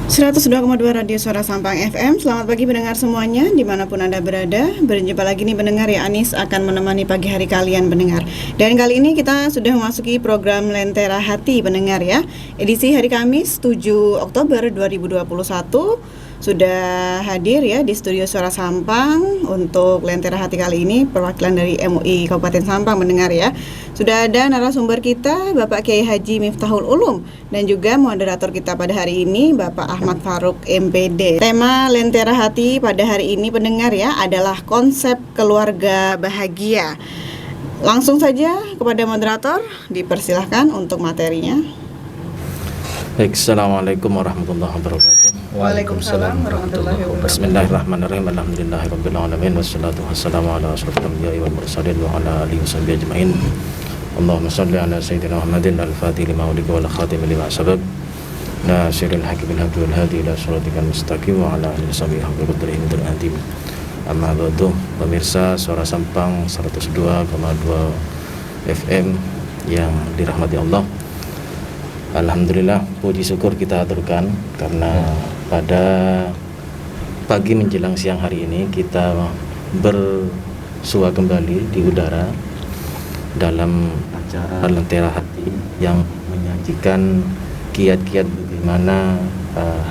102,2 Radio Suara Sampang FM. Selamat pagi pendengar semuanya, dimanapun Anda berada. Berjumpa lagi nih pendengar, ya Anis akan menemani pagi hari kalian pendengar. Dan kali ini kita sudah memasuki program Lentera Hati pendengar ya. Edisi hari Kamis 7 Oktober 2021. Sudah hadir ya di studio Suara Sampang untuk Lentera Hati kali ini, perwakilan dari MUI Kabupaten Sampang mendengar ya. Sudah ada narasumber kita Bapak Kiai Haji Miftahul Ulum dan juga moderator kita pada hari ini Bapak Ahmad Faruk MPD. Tema Lentera Hati pada hari ini pendengar ya adalah konsep keluarga bahagia. Langsung saja kepada moderator, dipersilahkan untuk materinya. Baik, Assalamualaikum warahmatullahi wabarakatuh. Waalaikumsalam warahmatullahi wabarakatuh. Bismillahirrahmanirrahim. Alhamdulillahirabbil alamin wassalatu wassalamu ala asyrofil anbiya'i wal mursalin wa ala alihi washabihi ajmain. Allahumma shalli ala sayyidina Muhammadin al-fatih lima ulika wal khatim lima sabab. Nasiril haqqi bil haqqi wal hadi ila shiratikal mustaqim wa ala alihi washabihi haqqa qadrihi wa miqdarin. Amma ba'du, pemirsa Suara Sampang 102,2 FM yang dirahmati Allah. Alhamdulillah, puji syukur kita aturkan karena pada pagi menjelang siang hari ini kita bersua kembali di udara dalam acara Lentera Hati yang menyajikan kiat-kiat bagaimana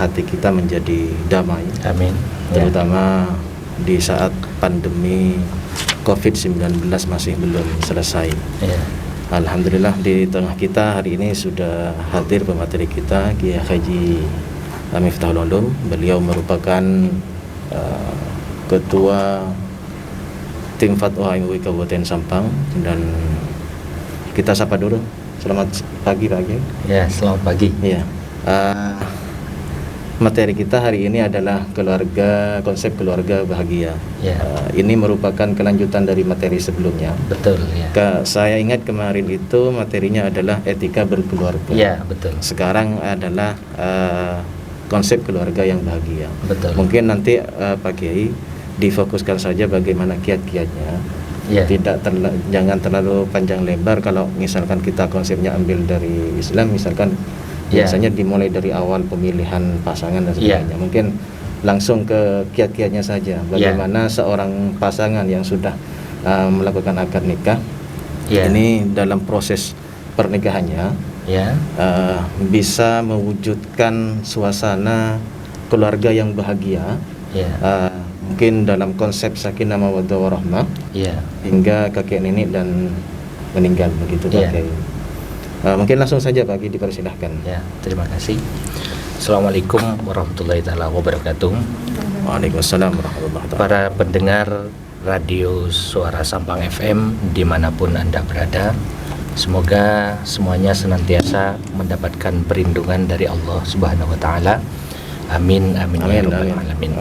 hati kita menjadi damai. Amin. Terutama di saat pandemi COVID-19 masih belum selesai. Ya. Alhamdulillah di tengah kita hari ini sudah hadir pemateri kita Kiai Haji Miftahul Ulum. Beliau merupakan ketua tim Fatwa MUI Kabupaten Sampang dan kita sapa dulu. Selamat pagi Pak Kiai. Ya, selamat pagi. Ya. Materi kita hari ini adalah konsep keluarga bahagia. Ya. Ini merupakan kelanjutan dari materi sebelumnya. Betul ya. Saya ingat kemarin itu materinya adalah etika berkeluarga. Ya, betul. Sekarang adalah konsep keluarga yang bahagia. Betul. Mungkin nanti Pak Kiai difokuskan saja bagaimana kiat-kiatnya. Ya. Jangan terlalu panjang lebar. Kalau misalkan kita konsepnya ambil dari Islam, misalkan biasanya dimulai dari awal pemilihan pasangan dan sebagainya. Mungkin langsung ke kiat-kiatnya saja. Bagaimana seorang pasangan yang sudah melakukan akad nikah, ini dalam proses pernikahannya bisa mewujudkan suasana keluarga yang bahagia. Mungkin dalam konsep sakinah mawaddah warahmah hingga kakek nenek dan meninggal begitu Pak Kiai. Mungkin langsung saja Pak Ki, dipersilahkan. Ya, terima kasih. Assalamualaikum warahmatullahi wabarakatuh. Waalaikumsalam warahmatullahi wabarakatuh. Para pendengar Radio Suara Sampang FM dimanapun Anda berada, semoga semuanya senantiasa mendapatkan perlindungan dari Allah Subhanahu Wa Taala. Amin, amin, ya rabbal alamin.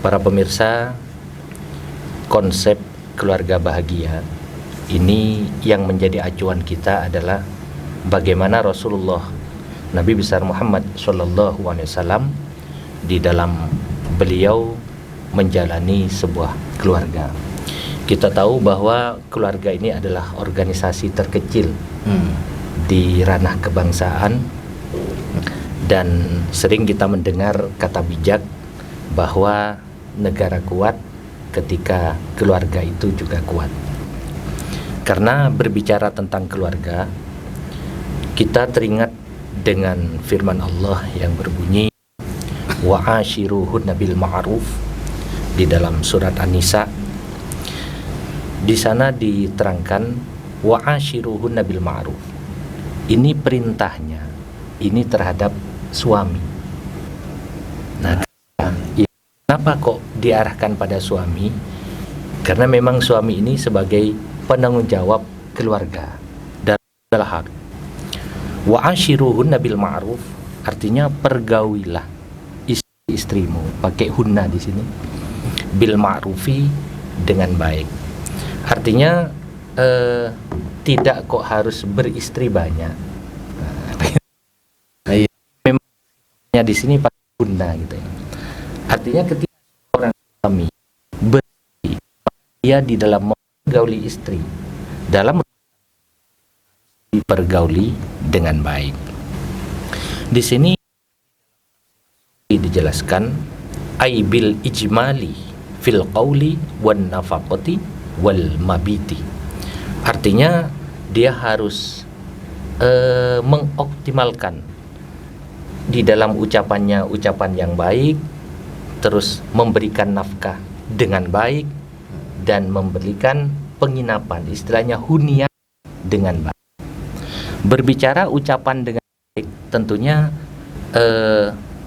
Para pemirsa, konsep keluarga bahagia ini yang menjadi acuan kita adalah bagaimana Rasulullah Nabi besar Muhammad SAW di dalam beliau menjalani sebuah keluarga. Kita tahu bahwa keluarga ini adalah organisasi terkecil di ranah kebangsaan, dan sering kita mendengar kata bijak bahwa negara kuat ketika keluarga itu juga kuat. Karena berbicara tentang keluarga, kita teringat dengan firman Allah yang berbunyi wa'ashiruhunna bil ma'ruf di dalam surat An-Nisa. Di sana diterangkan wa'ashiruhunna bil ma'ruf. Ini perintahnya, ini terhadap suami. Nah, kenapa kok diarahkan pada suami? Karena memang suami ini sebagai penanggung jawab keluarga dan adalah hak. Wa ashiruhunna bil ma'ruf artinya pergaulilah istrimu, pakai hunna di sini. Bil ma'rufi dengan baik. Artinya tidak kok harus beristri banyak. Memangnya di sini pakai hunna gitu ya. Artinya ketika orang suami beristri, dia di dalam pergauli istri dalam dipergauli dengan baik. Di sini dijelaskan ai bil ijmali fil qawli wan nafaqati wal mabiti. Artinya dia harus mengoptimalkan di dalam ucapannya ucapan yang baik, terus memberikan nafkah dengan baik, dan memberikan penginapan, istilahnya hunian dengan baik. Berbicara ucapan dengan baik, tentunya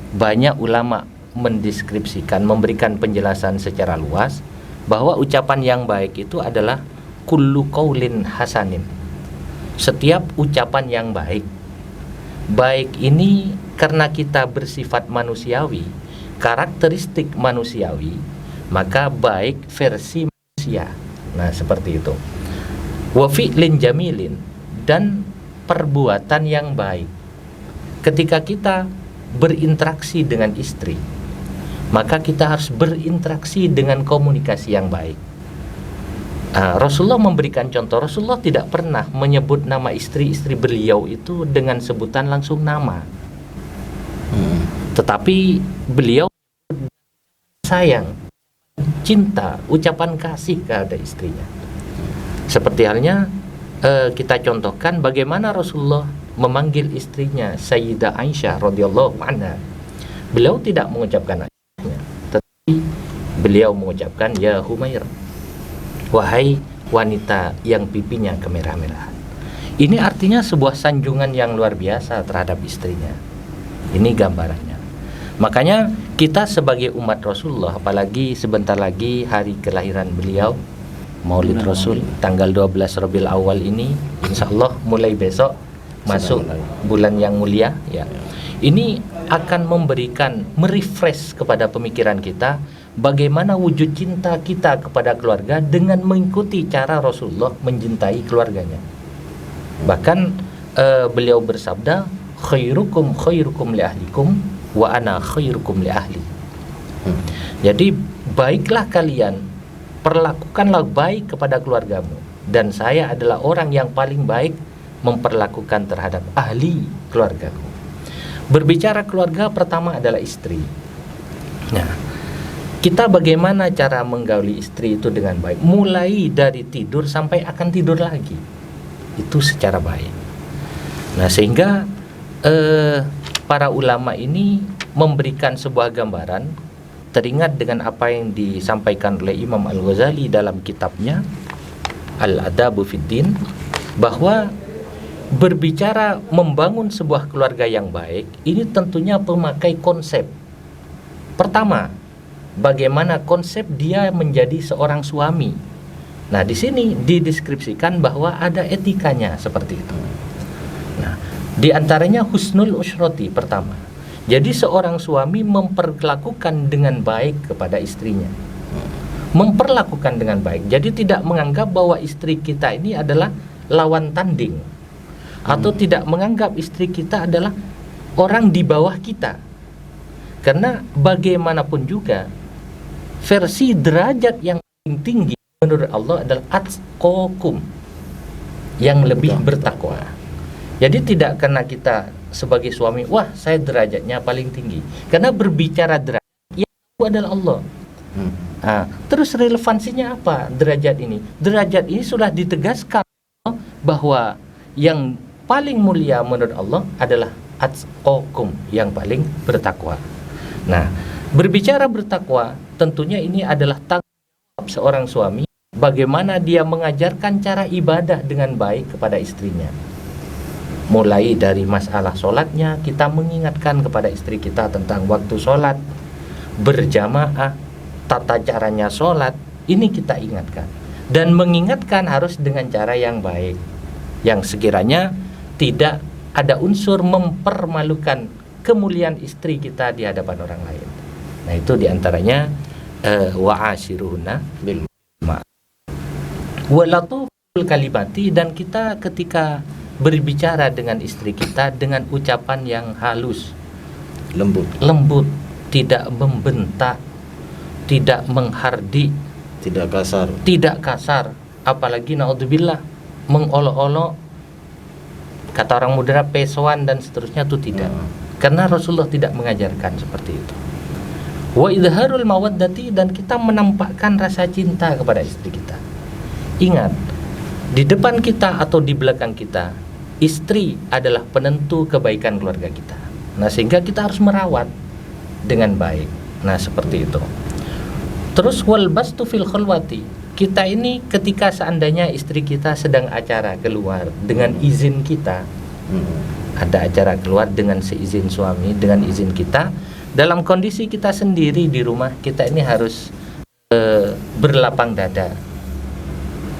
banyak ulama mendeskripsikan, memberikan penjelasan secara luas bahwa ucapan yang baik itu adalah kullu qaulin hasanin. Setiap ucapan yang baik. Baik ini karena kita bersifat manusiawi, karakteristik manusiawi, maka baik versi manusia. Nah, seperti itu. Wa fi'lin jamilin, dan perbuatan yang baik. Ketika kita berinteraksi dengan istri, maka kita harus berinteraksi dengan komunikasi yang baik. Rasulullah memberikan contoh. Rasulullah tidak pernah menyebut nama istri-istri beliau itu dengan sebutan langsung nama, tetapi beliau sayang, cinta, ucapan kasih kepada istrinya. Seperti halnya kita contohkan bagaimana Rasulullah memanggil istrinya Sayyidah Aisyah radhiyallahu anha. Beliau tidak mengucapkan Aisyahnya, tetapi beliau mengucapkan ya Humair, wahai wanita yang pipinya kemerah-merahan. Ini artinya sebuah sanjungan yang luar biasa terhadap istrinya. Ini gambarannya. Makanya kita sebagai umat Rasulullah, apalagi sebentar lagi hari kelahiran beliau, Maulid Rasul tanggal 12 Rabiul Awal ini, insya Allah mulai besok masuk bulan yang mulia ya. Ini akan memberikan merefresh kepada pemikiran kita bagaimana wujud cinta kita kepada keluarga dengan mengikuti cara Rasulullah mencintai keluarganya. Bahkan beliau bersabda, khairukum khairukum li ahlikum wa ana khairukum li ahli. Jadi baiklah kalian, perlakukanlah baik kepada keluargamu, dan saya adalah orang yang paling baik memperlakukan terhadap ahli keluargaku. Berbicara keluarga, pertama adalah istri. Nah, kita bagaimana cara menggauli istri itu dengan baik, mulai dari tidur sampai akan tidur lagi, itu secara baik. Nah, sehingga para ulama ini memberikan sebuah gambaran, teringat dengan apa yang disampaikan oleh Imam Al-Ghazali dalam kitabnya Al-Adabu Fid Din, bahwa berbicara membangun sebuah keluarga yang baik ini tentunya memakai konsep. Pertama, bagaimana konsep dia menjadi seorang suami. Nah, di sini dideskripsikan bahwa ada etikanya seperti itu. Nah, di antaranya husnul usrati pertama. Jadi seorang suami memperlakukan dengan baik kepada istrinya. Memperlakukan dengan baik. Jadi tidak menganggap bahwa istri kita ini adalah lawan tanding, atau tidak menganggap istri kita adalah orang di bawah kita. Karena bagaimanapun juga versi derajat yang paling tinggi menurut Allah adalah atqakum, yang lebih bertakwa. Jadi tidak karena kita sebagai suami, wah saya derajatnya paling tinggi, karena berbicara derajat yang itu adalah Allah. Terus relevansinya apa derajat ini? Derajat ini sudah ditegaskan bahwa yang paling mulia menurut Allah adalah atqakum, yang paling bertakwa. Nah, berbicara bertakwa, tentunya ini adalah tanggung jawab seorang suami, bagaimana dia mengajarkan cara ibadah dengan baik kepada istrinya. Mulai dari masalah sholatnya, kita mengingatkan kepada istri kita tentang waktu sholat, berjamaah, tata caranya sholat, ini kita ingatkan. Dan mengingatkan harus dengan cara yang baik, yang sekiranya tidak ada unsur mempermalukan kemuliaan istri kita di hadapan orang lain. Nah, itu diantaranya wa'ashiruhunna bil ma'ruf wa latuful kalimati, dan kita ketika berbicara dengan istri kita dengan ucapan yang halus, lembut, tidak membentak, tidak menghardik, tidak kasar, apalagi naudzubillah mengolok-olok, kata orang muda pesoan dan seterusnya, itu tidak. Karena Rasulullah tidak mengajarkan seperti itu. Wa idharul mawaddati, dan kita menampakkan rasa cinta kepada istri kita. Ingat, di depan kita atau di belakang kita, istri adalah penentu kebaikan keluarga kita. Nah, sehingga kita harus merawat dengan baik. Nah, seperti itu. Terus wal bastu fil khalwati, kita ini ketika seandainya istri kita sedang acara keluar dengan izin kita, ada acara keluar dengan seizin suami, dengan izin kita, dalam kondisi kita sendiri di rumah, kita ini harus berlapang dada,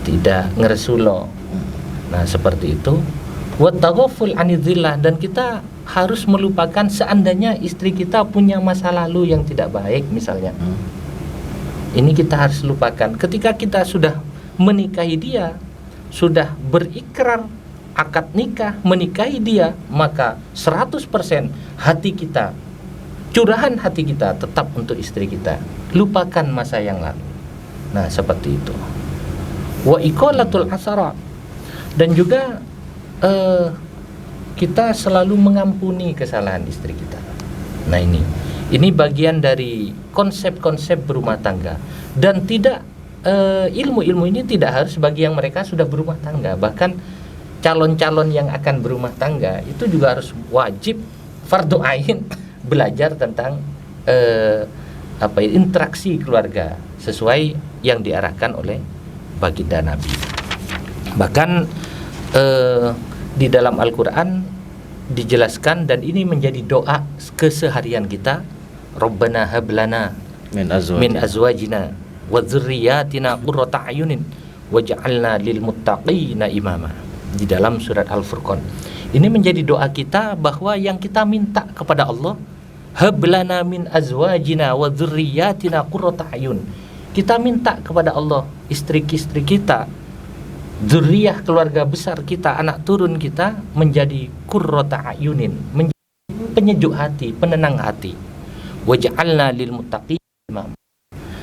tidak ngeresulo. Nah, seperti itu. Wa taghaful anidillah, dan kita harus melupakan seandainya istri kita punya masa lalu yang tidak baik misalnya. Ini kita harus lupakan. Ketika kita sudah menikahi dia, sudah berikrar akad nikah menikahi dia, maka 100% hati kita, curahan hati kita tetap untuk istri kita. Lupakan masa yang lalu. Nah, seperti itu. Wa iqalatul asara, dan juga kita selalu mengampuni kesalahan istri kita. Nah, ini bagian dari konsep-konsep berumah tangga, dan tidak ilmu-ilmu ini tidak harus bagi yang mereka sudah berumah tangga. Bahkan calon-calon yang akan berumah tangga itu juga harus wajib fardhu ain belajar tentang interaksi keluarga sesuai yang diarahkan oleh baginda Nabi. Bahkan di dalam Al-Quran dijelaskan, dan ini menjadi doa keseharian kita, Rabbana hablana min azwajina wa dzurriyyatina qurrata a'yunin waj'alna lil muttaqina imama, di dalam surat Al-Furqan. Ini menjadi doa kita bahwa yang kita minta kepada Allah, hablana min azwajina wa dzurriyyatina qurrata a'yun. Kita minta kepada Allah istri-istri kita, dzurriyah keluarga besar kita, anak turun kita menjadi qurrata a'yunin, menjadi penyejuk hati, penenang hati. Waj'alna lil muttaqina imama.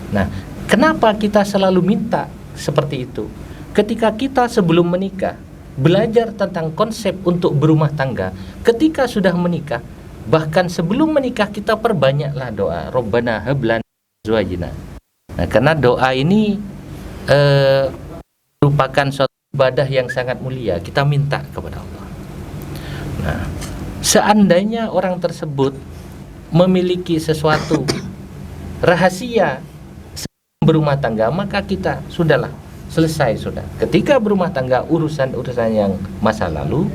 Nah, kenapa kita selalu minta seperti itu? Ketika kita sebelum menikah belajar tentang konsep untuk berumah tangga, ketika sudah menikah, bahkan sebelum menikah kita perbanyaklah doa Rabbana hablana azwajina. Nah, karena doa ini merupakan suatu ibadah yang sangat mulia, kita minta kepada Allah. Nah, seandainya orang tersebut memiliki sesuatu rahasia berumah tangga, maka kita sudahlah, selesai sudah. Ketika berumah tangga, urusan-urusan yang masa lalu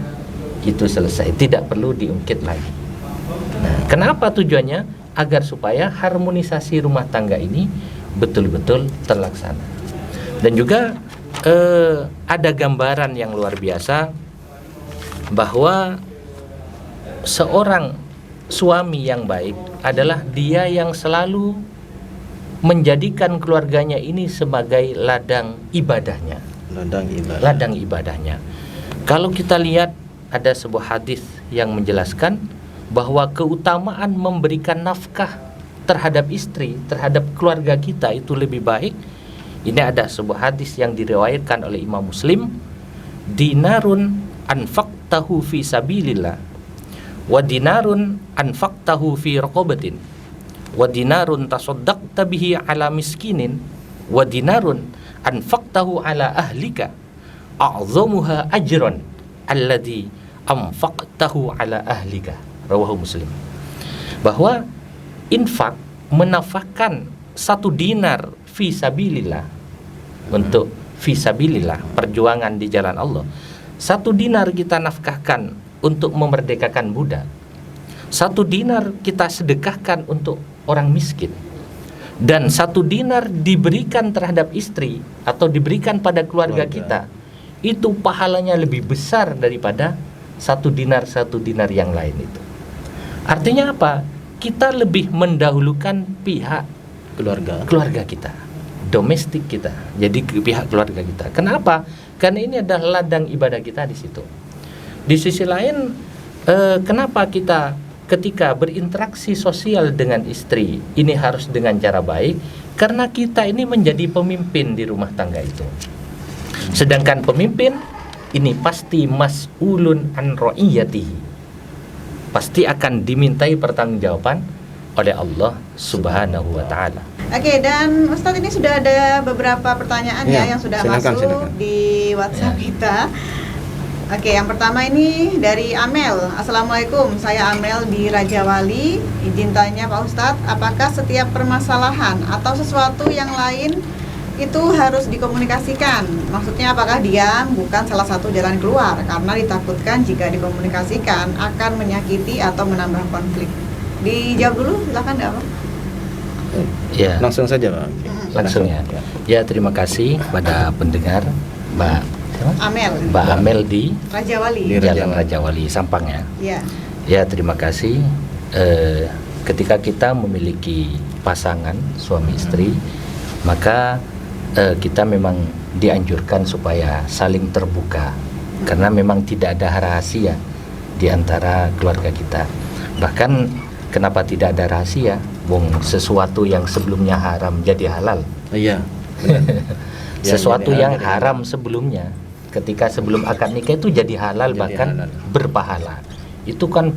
itu selesai, tidak perlu diungkit lagi. Nah, kenapa tujuannya? Agar supaya harmonisasi rumah tangga ini betul-betul terlaksana. Dan juga ada gambaran yang luar biasa bahwa seorang suami yang baik adalah dia yang selalu menjadikan keluarganya ini sebagai ladang ibadahnya. Ladang ibadahnya. Kalau kita lihat, ada sebuah hadis yang menjelaskan bahwa keutamaan memberikan nafkah terhadap istri, terhadap keluarga kita itu lebih baik. Ini ada sebuah hadis yang diriwayatkan oleh Imam Muslim, dinarun anfaqtahu fi sabilillah wa dinarun anfaqtahu fi raqabatin wa dinarun tasaddaqta bihi ala miskinin wa dinarun anfaqtahu ala ahlika a'zamuha ajran alladhi anfaqtahu ala ahlika, rawahu Muslim. Bahwa infak, menafkahkan 1 dinar fi sabilillah, untuk fi sabilillah, perjuangan di jalan Allah. 1 dinar kita nafkahkan untuk memerdekakan budak, 1 dinar kita sedekahkan untuk orang miskin, dan 1 dinar diberikan terhadap istri atau diberikan pada keluarga kita, itu pahalanya lebih besar daripada 1 dinar yang lain itu. Artinya apa? Kita lebih mendahulukan pihak keluarga kita, domestik kita, jadi pihak keluarga kita. Kenapa? Karena ini adalah ladang ibadah kita di situ. Di sisi lain, kenapa kita ketika berinteraksi sosial dengan istri ini harus dengan cara baik? Karena kita ini menjadi pemimpin di rumah tangga itu. Sedangkan pemimpin ini pasti mas'ulun an ra'iyatihi, pasti akan dimintai pertanggungjawaban oleh Allah Subhanahu wa taala. Oke, dan Ustadz ini sudah ada beberapa pertanyaan Ya, yang sudah silakan, masuk silakan. di WhatsApp Ya. kita. Oke, yang pertama ini dari Amel. Assalamualaikum, saya Amel di Raja Wali. Izin tanya Pak Ustadz, apakah setiap permasalahan atau sesuatu yang lain itu harus dikomunikasikan? Maksudnya apakah diam bukan salah satu jalan keluar? Karena ditakutkan jika dikomunikasikan akan menyakiti atau menambah konflik. Dijawab dulu, silakan Pak. Ya, Langsung saja Pak. langsung ya. Ya, terima kasih pada pendengar Mbak siapa? Amel, Mbak Amel di Raja Wali. Di Raja Jalan Wali. Raja Wali Sampang ya. Ya. Ya, terima kasih. Ketika kita memiliki pasangan suami istri, maka kita memang dianjurkan supaya saling terbuka, karena memang tidak ada rahasia di antara keluarga kita. Bahkan kenapa tidak ada rahasia? Bung, sesuatu yang sebelumnya haram jadi halal. Iya. Benar. Ya, Sesuatu jadi yang halal. haram sebelumnya, ketika sebelum akad nikah itu jadi halal, Jadi bahkan halal. berpahala. Itu kan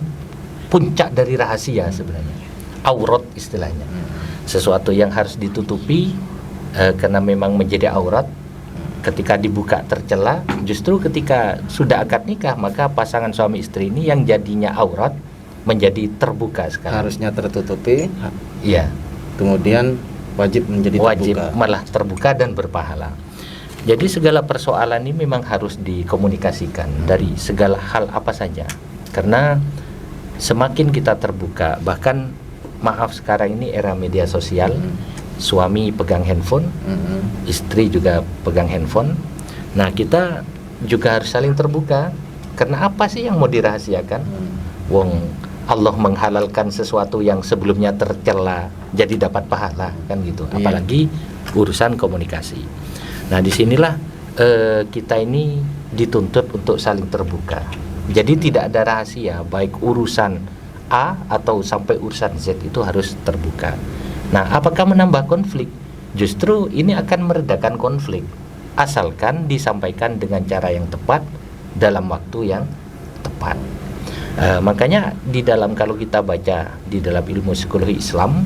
puncak dari rahasia sebenarnya, aurat istilahnya. Sesuatu yang harus ditutupi karena memang menjadi aurat. Ketika dibuka tercela, justru ketika sudah akad nikah, maka pasangan suami istri ini yang jadinya aurat menjadi terbuka sekarang. Harusnya tertutupi, Iya, kemudian wajib menjadi wajib terbuka. malah terbuka dan berpahala. Jadi segala persoalan ini memang harus dikomunikasikan dari segala hal apa saja. Karena semakin kita terbuka, bahkan maaf sekarang ini era media sosial, suami pegang handphone, istri juga pegang handphone. Nah, kita juga harus saling terbuka. Karena apa sih yang mau dirahasiakan? Wong Allah menghalalkan sesuatu yang sebelumnya tercela jadi dapat pahala, kan gitu. Iya. Apalagi urusan komunikasi. Nah, disinilah kita ini dituntut untuk saling terbuka. Jadi tidak ada rahasia, baik urusan A atau sampai urusan Z itu harus terbuka. Nah, apakah menambah konflik? Justru ini akan meredakan konflik, asalkan disampaikan dengan cara yang tepat dalam waktu yang tepat. Makanya di dalam, kalau kita baca di dalam ilmu psikologi Islam,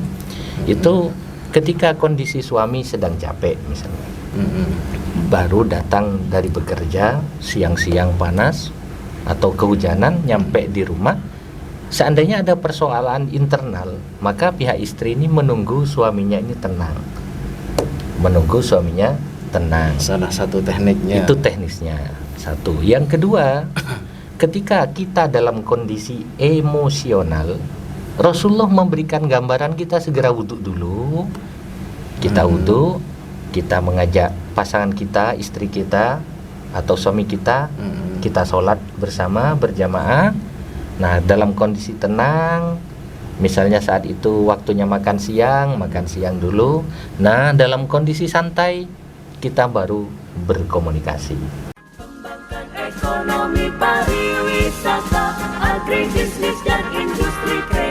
itu ketika kondisi suami sedang capek misalnya, baru datang dari bekerja, siang-siang panas atau kehujanan, nyampe di rumah, seandainya ada persoalan internal, maka pihak istri ini menunggu suaminya ini tenang, menunggu suaminya tenang. Salah satu tekniknya. Itu teknisnya satu. Yang kedua, ketika kita dalam kondisi emosional, Rasulullah memberikan gambaran kita segera wudhu dulu. Kita wudhu, kita mengajak pasangan kita, istri kita atau suami kita, kita sholat bersama berjamaah. Nah, dalam kondisi tenang, misalnya saat itu waktunya makan siang dulu. Nah, dalam kondisi santai, kita baru berkomunikasi. Ekonomi pariwisata, agribisnis dan industri kreatif.